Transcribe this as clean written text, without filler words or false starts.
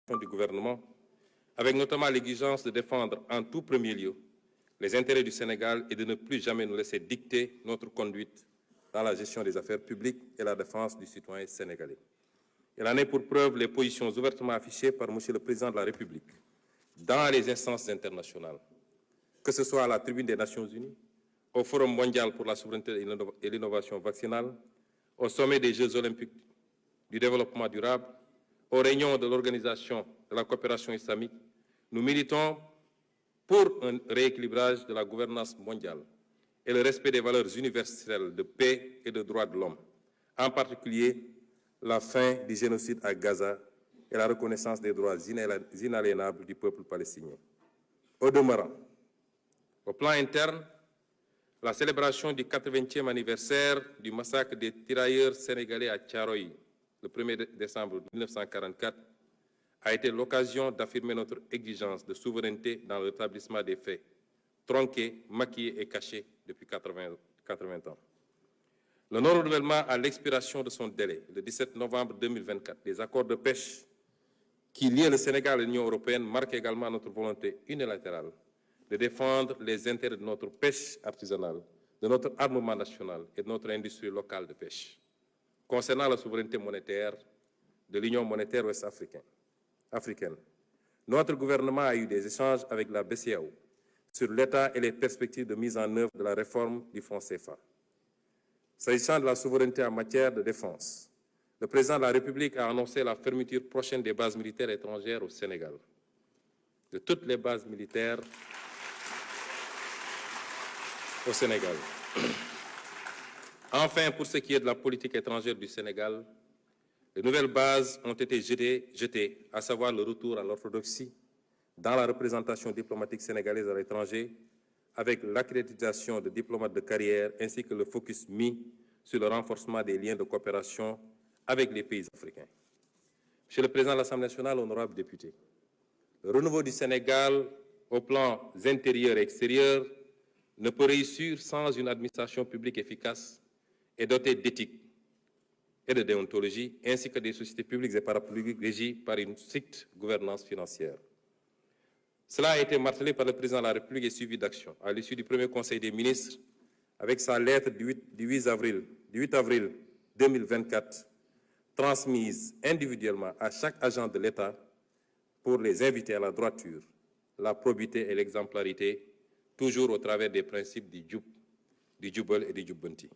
du gouvernement, avec notamment l'exigence de défendre en tout premier lieu les intérêts du Sénégal et de ne plus jamais nous laisser dicter notre conduite dans la gestion des affaires publiques et la défense du citoyen sénégalais. Il en est pour preuve les positions ouvertement affichées par M. le Président de la République dans les instances internationales, que ce soit à la tribune des Nations Unies, au Forum mondial pour la souveraineté et l'innovation vaccinale, au sommet des Jeux olympiques du développement durable, aux réunions de l'Organisation de la coopération islamique. Nous militons pour un rééquilibrage de la gouvernance mondiale et le respect des valeurs universelles de paix et de droits de l'homme, en particulier la fin du génocide à Gaza et la reconnaissance des droits inaliénables du peuple palestinien. Au demeurant, au plan interne, la célébration du 80e anniversaire du massacre des tirailleurs sénégalais à Thiaroye, le 1er décembre 1944, a été l'occasion d'affirmer notre exigence de souveraineté dans le rétablissement des faits, tronqués, maquillés et cachés depuis 80 ans. Le non-renouvellement à l'expiration de son délai, le 17 novembre 2024, des accords de pêche qui lient le Sénégal et l'Union européenne marque également notre volonté unilatérale de défendre les intérêts de notre pêche artisanale, de notre armement national et de notre industrie locale de pêche. Concernant la souveraineté monétaire de l'Union monétaire ouest-africaine, notre gouvernement a eu des échanges avec la BCEAO sur l'état et les perspectives de mise en œuvre de la réforme du franc CFA. S'agissant de la souveraineté en matière de défense, le président de la République a annoncé la fermeture prochaine des bases militaires étrangères au Sénégal. De toutes les bases militaires au Sénégal. Enfin, pour ce qui est de la politique étrangère du Sénégal, les nouvelles bases ont été jetées, à savoir le retour à l'orthodoxie dans la représentation diplomatique sénégalaise à l'étranger, avec l'accréditation de diplomates de carrière ainsi que le focus mis sur le renforcement des liens de coopération avec les pays africains. Monsieur le Président de l'Assemblée nationale, honorables députés, le renouveau du Sénégal au plan intérieur et extérieur ne peut réussir sans une administration publique efficace et dotée d'éthique et de déontologie, ainsi que des sociétés publiques et parapubliques régies par une stricte gouvernance financière. Cela a été martelé par le Président de la République et suivi d'action. À l'issue du premier Conseil des ministres, avec sa lettre du 8 avril 2024, transmise individuellement à chaque agent de l'État pour les inviter à la droiture, la probité et l'exemplarité, toujours au travers des principes du Jubal et du Jubbanti.